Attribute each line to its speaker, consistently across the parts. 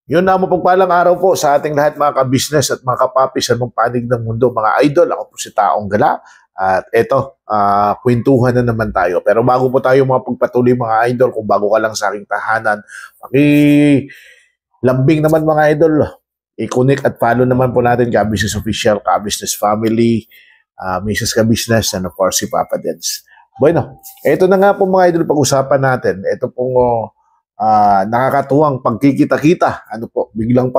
Speaker 1: Yun na mapagpalang araw po sa ating lahat mga ka-business at mga kapapi sa mong panig ng mundo, mga idol. Ako po si Taong Gala at eto, kwentuhan na naman tayo. Pero bago po tayo mga pagpatuloy mga idol, kung bago ka lang sa aking tahanan, lambing naman mga idol, i-connect at follow naman po natin ka-business official, ka-business family, Mrs. Ka-business, and of course si Papa Dens. Bueno, eto na nga po mga idol pag-usapan natin. Ito pong nakakatuwang pagkikita-kita. Ano po, biglaang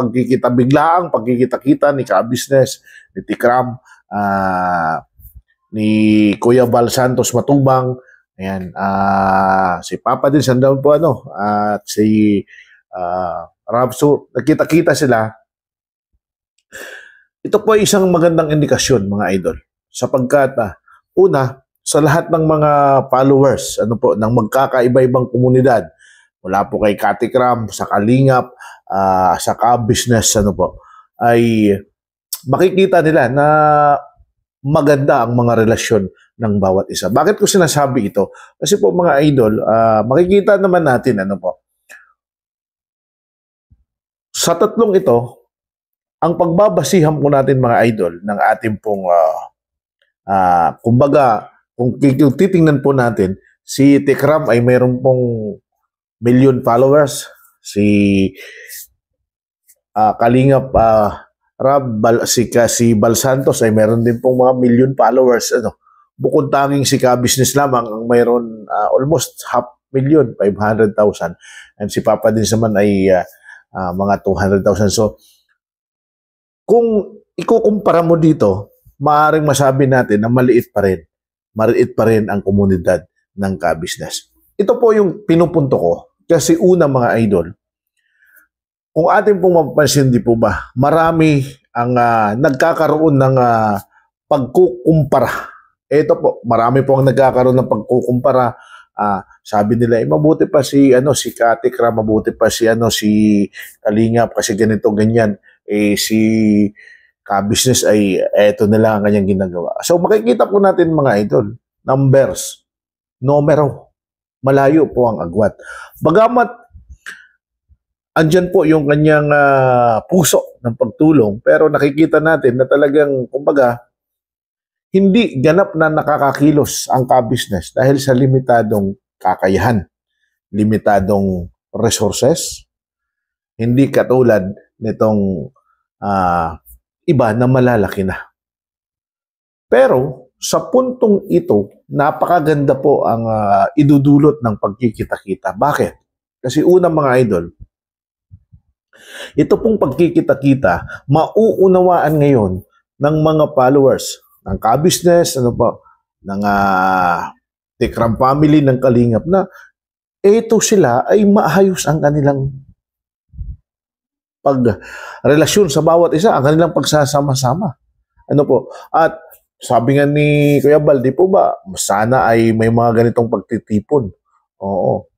Speaker 1: pagkikita-kita ni Ka-business, ni Tikram, ni Kuya Val Santos Matubang, ayan, si Papa din sandaw po at si Rabso, nagkita-kita sila. Ito po ay isang magandang indikasyon mga idol, sapagkat una, sa lahat ng mga followers, ng magkakaiba-ibang komunidad, mula po kay Katikram, sa Kalingap, sa Ka-business, ay makikita nila na maganda ang mga relasyon ng bawat isa. Bakit ko sinasabi ito? Kasi po mga idol, makikita naman natin, sa tatlong ito, ang pagbabasihan po natin mga idol ng ating pong, kumbaga, kung titingnan po natin, si Tikram ay mayroon pong million followers, si Kalingap si Val Santos ay meron din pong mga million followers. Bukod tanging si Ka-business lamang ang mayroon almost 500,000, 500,000, and si Papa din naman ay mga 200,000. So kung ikukumpara mo dito, maaaring masabi natin na maliit pa rin ang komunidad ng Ka-business. Ito po yung pinupunto ko. Kasi una mga idol, kung atin pong mapapansin, di po ba, marami ang nagkakaroon ng pagkukumpara. Ito po, marami po ang nagkakaroon ng pagkukumpara. Sabi nila, mabuti pa si Katikram, mabuti pa si Kalingap kasi ganito, ganyan. Si Ka-business ay eto na lang ang kanyang ginagawa. So makikita po natin mga idol, numbers, numero, malayo po ang agwat. Bagamat andyan po yung kanyang puso ng pagtulong, pero nakikita natin na talagang, kumbaga, hindi ganap na nakakakilos ang Ka-business dahil sa limitadong kakayahan, limitadong resources, hindi katulad nitong iba na malalaki na. Pero sa puntong ito, napakaganda po ang idudulot ng pagkikita-kita. Bakit? Kasi unang mga idol, ito pong pagkikita-kita, mauunawaan ngayon ng mga followers ng Ka-business, ng Tikram family, ng Kalingap, na ito sila ay maayos ang kanilang pagrelasyon sa bawat isa, ang kanilang pagsasama-sama. At sabi nga ni Kuya Val, di po ba, sana ay may mga ganitong pagtitipon. Oo.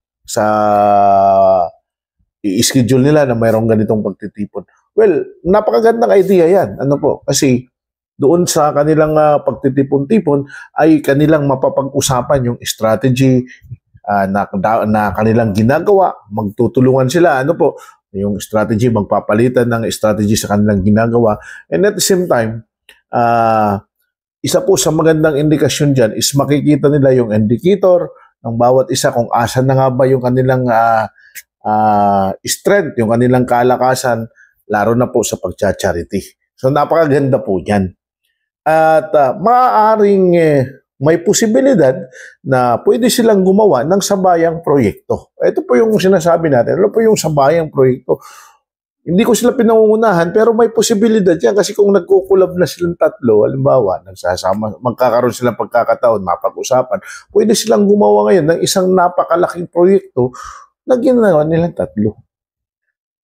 Speaker 1: I-schedule nila na mayroong ganitong pagtitipon. Well, napakagandang idea yan. Kasi doon sa kanilang pagtitipon-tipon ay kanilang mapapag-usapan yung strategy na kanilang ginagawa. Magtutulungan sila. Yung strategy, magpapalitan ng strategy sa kanilang ginagawa. And at the same time, isa po sa magandang indikasyon dyan is makikita nila yung indicator ng bawat isa kung asan na nga ba yung kanilang strength, yung kanilang kalakasan, laro na po sa pagcha-charity. So napakaganda po yan. At maaaring may posibilidad na pwede silang gumawa ng sabayang proyekto. Ito po yung sinasabi natin. Ano po yung sabayang proyekto? Hindi ko sila pinangungunahan, pero may posibilidad yan kasi kung nagkukulab na silang tatlo, halimbawa, magkakaroon silang pagkakataon, mapag-usapan, pwede silang gumawa ngayon ng isang napakalaking proyekto na ginawa nilang tatlo.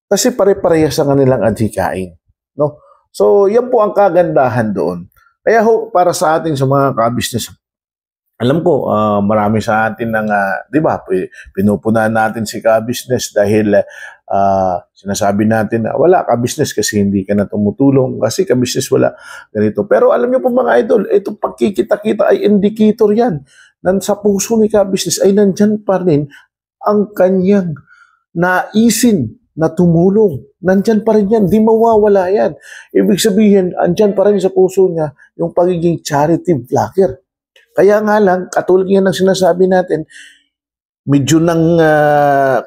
Speaker 1: Kasi pare-parehas ang kanilang adhikain. No? So, yan po ang kagandahan doon. Kaya para sa atin, sa mga ka-business, alam ko, marami sa atin ng, di ba, pinupunan natin si Ka-business dahil sinasabi natin na wala Ka-business kasi hindi ka na tumutulong, kasi Ka-business wala ganito. Pero alam niyo po mga idol, itong pagkikita-kita ay indicator yan. Sa puso ni Ka-business ay nandyan pa rin ang kanyang naisin na tumulong. Nandyan pa rin yan. Di mawawala yan. Ibig sabihin, andyan pa rin sa puso niya yung pagiging charity vlogger. Kaya nga lang, katulad yan ng sinasabi natin, medyo nang,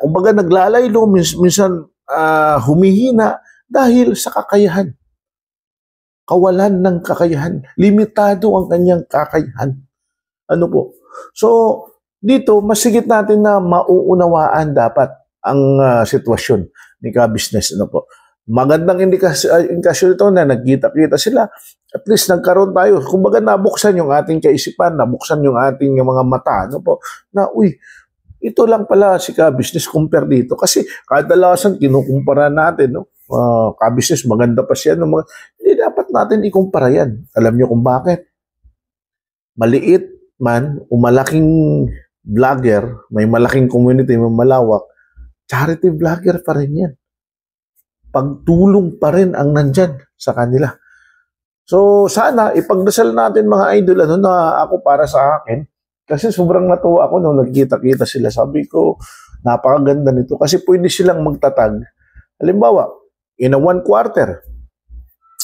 Speaker 1: kumbaga naglalaylo, minsan humihina dahil sa kakayahan. Kawalan ng kakayahan. Limitado ang kanyang kakayahan. Ano po? So, dito, masigit natin na mauunawaan dapat ang sitwasyon ni ka-business. Ano po? Magandang indikasyon ito na nagkita-kita sila. At least nagkaroon tayo. Kumbaga nabuksan yung ating kaisipan, nabuksan yung ating mga mata. Ano po? Na, uy, ito lang pala si ka-business compare dito. Kasi kadalasan kinukumpara natin, no? Ka-business, maganda pa siya. No? Hindi dapat natin ikumpara yan. Alam niyo kung bakit? Maliit man o malaking vlogger, may malaking community, may malawak, charity vlogger pa rin yan. Pagtulong pa rin ang nandyan sa kanila. So, sana ipagdasal natin mga idol, ano na ako para sa akin, kasi sobrang natuwa ako nung nagkita-kita sila. Sabi ko, napakaganda nito kasi pwede silang magtatag. Halimbawa, in a 1 quarter,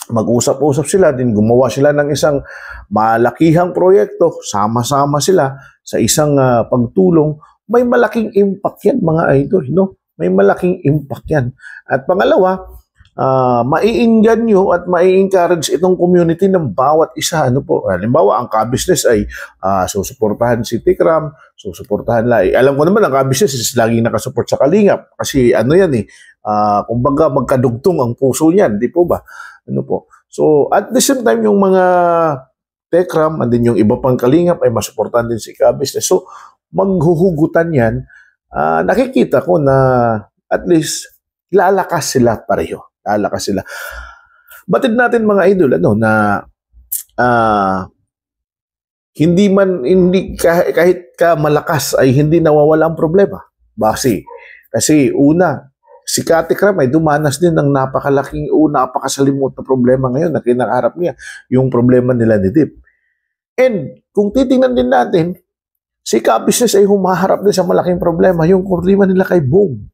Speaker 1: mag-usap-usap sila, din gumawa sila ng isang malakihang proyekto, sama-sama sila sa isang pagtulong, may malaking impact yan mga idol, no? May malaking impact yan. At pangalawa, maiinggan nyo at mai-encourage itong community ng bawat isa. Ano po? Halimbawa, ang ka-business ay susuportahan si Tikram, susuportahan lang. Alam ko naman, ang ka-business is laging nakasupport sa Kalingap. Kasi ano yan kumbaga magkadugtong ang puso niyan, di po ba? Ano po? So, at the same time, yung mga Tekram, and din yung iba pang Kalingap ay masuportahan din si ka-business. So, maghuhugutan yan. Nakikita ko na at least lalakas sila pareho. Lalakas sila. Batid natin mga idol na kahit ka malakas ay hindi nawawala ang problema. Kasi una, si Kati Kram ay dumanas din ng napakalaking napakasalimot na problema ngayon na kinakaharap niya, yung problema nila ni Dip. And kung titingnan din natin, si ka-business ay humaharap din sa malaking problema, yung problema nila kay Boom.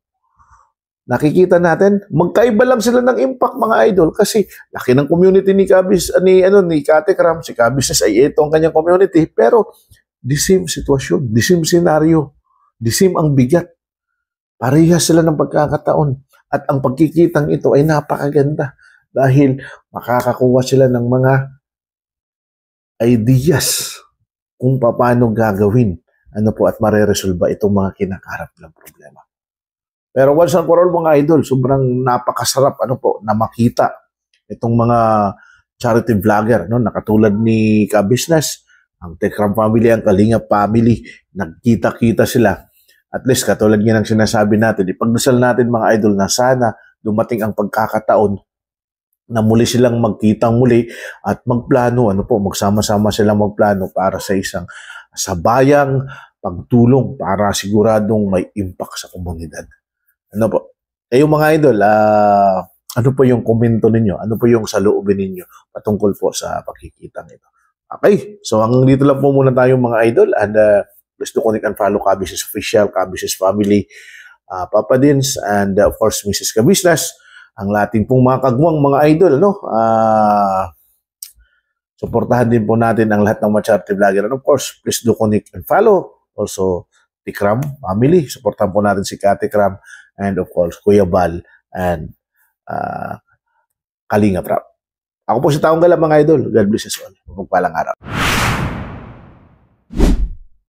Speaker 1: Nakikita natin, magkaiba lang sila ng impact mga idol kasi laki ng community ni Kati Kram, si ka-business ay ito ang kanyang community, pero the same sitwasyon, the same scenario, the same ang bigat. Parehas sila ng pagkakataon at ang pagkikitang ito ay napakaganda dahil makakakuha sila ng mga ideas kung paano gagawin at mareresolba itong mga kinakaharap ng problema. Pero once and for all mga idol, sobrang napakasarap na makita itong mga charity vlogger na katulad ni ka-business, ang Tekram family, ang Kalingap family, nagkita-kita sila. At least katulad niya ng sinasabi natin, ipagdasal natin mga idol na sana dumating ang pagkakataon na muli silang magkitang muli at magplano, magsama-sama silang magplano para sa isang sabayang pagtulong para siguradong may impact sa komunidad. Ano po? Yung mga idol, ano po yung komento ninyo? Ano po yung saloobin ninyo patungkol po sa pagkikitang ito? Okay, so hanggang dito lang po muna tayo mga idol and please do connect and follow ka-business official, ka-business family, Papa Dins, and of course Mrs. Ka-business, ang lating pong mga kagwang mga idol, suportahan din po natin ang lahat ng mga charity vlogger. And of course, please do connect and follow also Tikram family. Suportahan po natin si Kati Kram and of course Kuya Bal and Kalingap Rap. Ako po si Taong Gala mga idol. God bless us all. Magpalang araw.